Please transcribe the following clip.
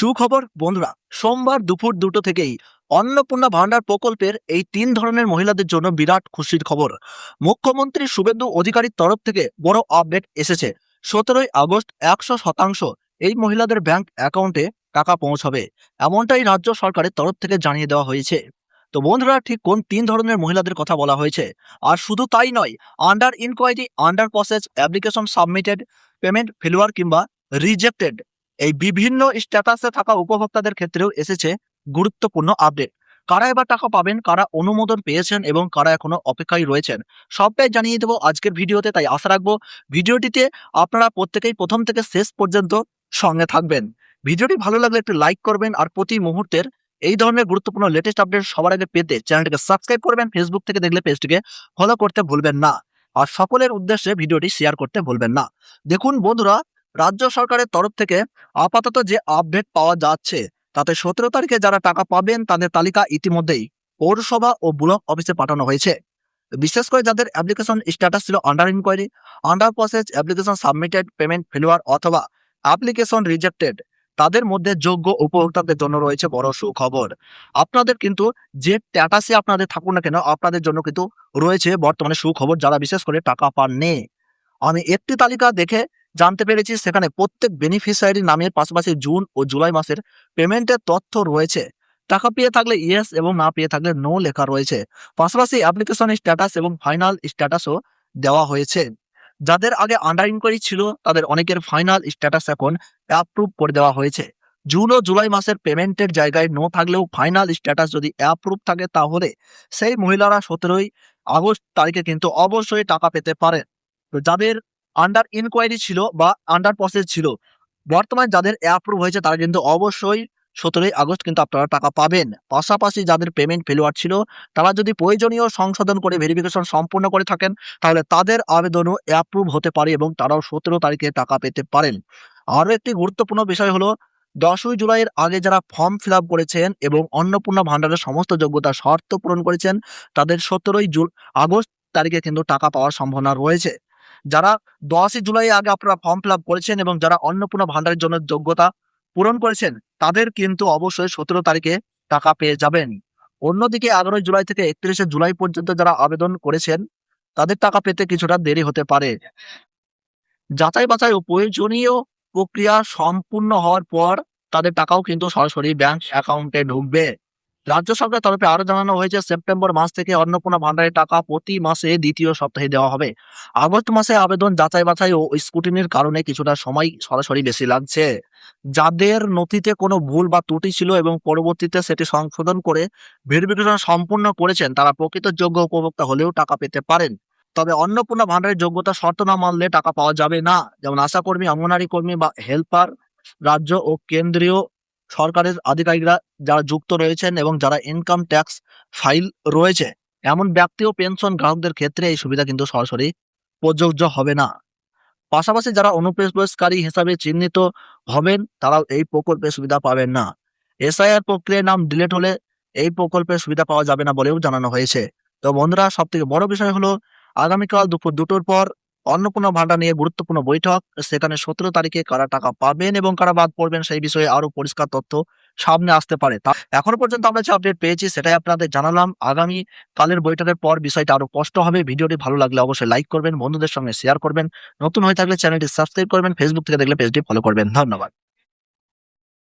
সুখবর বন্ধুরা, সোমবার দুপুর 2টো থেকেই অন্নপূর্ণা ভান্ডার প্রকল্পের এই 3 ধরনের মহিলাদের জন্য বিরাট খুশির খবর। মুখ্যমন্ত্রী শুভেন্দু অধিকারীর তরফ থেকে বড় আপডেট এসেছে। 17ই আগস্ট 100% এই মহিলাদের ব্যাংক অ্যাকাউন্টে টাকা পৌঁছাবে, এমনটাই রাজ্য সরকারের তরফ থেকে জানিয়ে দেওয়া হয়েছে। তো বন্ধুরা, ঠিক কোন 3 ধরনের মহিলাদের কথা বলা হয়েছে? আর শুধু তাই নয়, under inquiry, under process, application submitted, payment failure কিংবা রিজেক্টেড, এই বিভিন্ন স্ট্যাটাসে থাকা উপভোক্তাদের ক্ষেত্রেও এসেছে গুরুত্বপূর্ণ আপডেট। কারা এবার টাকা পাবেন, কারা অনুমোদন পেয়েছেন এবং কারা এখনো অপেক্ষায় রয়েছেন, সবটাই জানিয়ে দেবো আজকের ভিডিওতে। তাই আশা রাখবো ভিডিওটিতে আপনারা প্রত্যেকেই প্রথম থেকে শেষ পর্যন্ত সঙ্গে থাকবেন। ভিডিওটি ভালো লাগলে একটু লাইক করবেন, আর প্রতি মুহূর্তের এই ধরনের গুরুত্বপূর্ণ লেটেস্ট আপডেট সবার আগে পেতে চ্যানেলটিকে সাবস্ক্রাইব করবেন। ফেসবুক থেকে দেখলে পেজটিকে ফলো করতে ভুলবেন না, আর সকলের উদ্দেশ্যে ভিডিওটি শেয়ার করতে ভুলবেন না। দেখুন বন্ধুরা, রাজ্য সরকারের তরফ থেকে আপাতত যে আপডেট পাওয়া যাচ্ছে তাতে 17 তারিখে যারা টাকা পাবেন তাদের তালিকা ইতিমধ্যেই পৌরসভা ও ব্লক অফিসে পাঠানো হয়েছে। বিশেষ করে যাদের অ্যাপ্লিকেশন স্ট্যাটাস ছিল under inquiry, under process, application submitted, payment failure অথবা অ্যাপ্লিকেশন রিজেক্টেড, তাদের মধ্যে যোগ্য উপভোক্তাদের জন্য রয়েছে বড় সুখবর। আপনাদের কিন্তু যে স্ট্যাটাসে আপনাদের থাকুন না কেন, আপনাদের জন্য কিন্তু রয়েছে বর্তমানে সুখবর। যারা বিশেষ করে টাকা পাননি, আমি একটি তালিকা দেখে জানতে পেরেছি সেখানে প্রত্যেক বেনিফিশিয়ারি নামের পাশাপাশি জুন ও জুলাই মাসের পেমেন্টের তথ্য রয়েছে। টাকা পেয়ে থাকলে ইয়েস এবং না পেয়ে থাকলে নো লেখা রয়েছে। পাশাপাশি অ্যাপ্লিকেশন স্ট্যাটাস এবং ফাইনাল স্ট্যাটাসও দেওয়া হয়েছে। যাদের আগে আন্ডার ইনকোয়ারি ছিল তাদের অনেকের ফাইনাল স্ট্যাটাস এখন অ্যাপ্রুভ করে দেওয়া হয়েছে। জুন ও জুলাই মাসের পেমেন্টের জায়গায় নো থাকলেও ফাইনাল স্ট্যাটাস যদি অ্যাপ্রুভ থাকে তাহলে সেই মহিলারা 17ই আগস্ট তারিখে কিন্তু অবশ্যই টাকা পেতে পারেন। তো যাদের আন্ডার ইনকোয়ারি ছিল বা আন্ডার প্রসেস ছিল, বর্তমানে যাদের অ্যাপ্রুভ হয়েছে তারা কিন্তু অবশ্যই 17ই আগস্ট কিন্তু আপনারা টাকা পাবেন। পাশাপাশি যাদের পেমেন্ট ফেলুয়ার ছিল তারা যদি প্রয়োজনীয় সংশোধন করে ভেরিফিকেশন সম্পূর্ণ করে থাকেন তাহলে তাদের আবেদনও অ্যাপ্রুভ হতে পারে এবং তারাও 17 তারিখে টাকা পেতে পারেন। আরও একটি গুরুত্বপূর্ণ বিষয় হলো, 10ই জুলাইয়ের আগে যারা ফর্ম ফিল আপ করেছেন এবং অন্নপূর্ণা ভান্ডারের সমস্ত যোগ্যতা শর্ত পূরণ করেছেন তাদের 17ই আগস্ট তারিখে কিন্তু টাকা পাওয়ার সম্ভাবনা রয়েছে। যারা 10ই জুলাই আগে আপনারা ফর্ম ফিল আপ করেছেন এবং যারা অন্নপূর্ণা ভান্ডারের জন্য যোগ্যতা পূরণ করেছেন তাদের কিন্তু অবশ্যই 17 তারিখে টাকা পেয়ে যাবেন। অন্যদিকে 11ই জুলাই থেকে 31শে জুলাই পর্যন্ত যারা আবেদন করেছেন তাদের টাকা পেতে কিছুটা দেরি হতে পারে। যাচাই বাছাই ও প্রয়োজনীয় প্রক্রিয়া সম্পূর্ণ হওয়ার পর তাদের টাকাও কিন্তু সরাসরি ব্যাংক অ্যাকাউন্টে ঢুকবে। রাজ্য সরকারের তরফে আরো জানানো হয়েছে, সেপ্টেম্বর মাস থেকে অন্নপূর্ণা ভান্ডারের টাকা প্রতি মাসে দ্বিতীয় সপ্তাহে দেওয়া হবে। আগস্ট মাসে আবেদন যাচাই বাছাই ও স্ক্রুটিনির কারণে কিছুটা সময় সরাসরি বেশি লাগছে। যাদের নথিতে কোনো ভুল বা ত্রুটি ছিল এবং পরবর্তীতে সেটি সংশোধন করে ভেরিফিকেশন সম্পূর্ণ করেছেন তারা প্রকৃত যোগ্য উপভোক্তা হলেও টাকা পেতে পারেন। তবে অন্নপূর্ণা ভান্ডারের যোগ্যতা শর্ত না মানলে টাকা পাওয়া যাবে না। যেমন আশাকর্মী, অঙ্গনারী কর্মী বা হেল্পার, রাজ্য ও কেন্দ্রীয় সরকারের আধিকারিকরা যারা যুক্ত রয়েছেন এবং যারা ইনকাম ট্যাক্স ফাইল রয়েছে এমন ব্যক্তি ও পেনশন গ্রাহকদের ক্ষেত্রে এই সুবিধা কিন্তু সরাসরি প্রযোজ্য হবে না। পাশাপাশি যারা অনুপ্রবেশকারী হিসাবে চিহ্নিত হবেন তারাও এই প্রকল্পের সুবিধা পাবেন না। এসআইআর প্রক্রিয়ায় নাম ডিলিট হলে এই প্রকল্পের সুবিধা পাওয়া যাবে না বলেও জানানো হয়েছে। তো বন্ধুরা, সব থেকে বড় বিষয় হলো আগামীকাল দুপুর 2টোর পর অন্নপূর্ণা ভান্ডার নিয়ে গুরুত্বপূর্ণ বৈঠক। সেখানে 17 তারিখে কারা টাকা পাবেন এবং কারা বাদ পড়বেন সেই বিষয়ে আরো পরিষ্কার তথ্য সামনে আসতে পারে। তা এখনো পর্যন্ত আমরা যে আপডেট পেয়েছি সেটাই আপনাদের জানালাম। আগামী কালের বৈঠকের পর বিষয়টা আরো স্পষ্ট হবে। ভিডিওটি ভালো লাগলে অবশ্যই লাইক করবেন, বন্ধুদের সঙ্গে শেয়ার করবেন, নতুন হয়ে থাকলে চ্যানেলটি সাবস্ক্রাইব করবেন, ফেসবুক থেকে দেখলে পেজটি ফলো করবেন। ধন্যবাদ।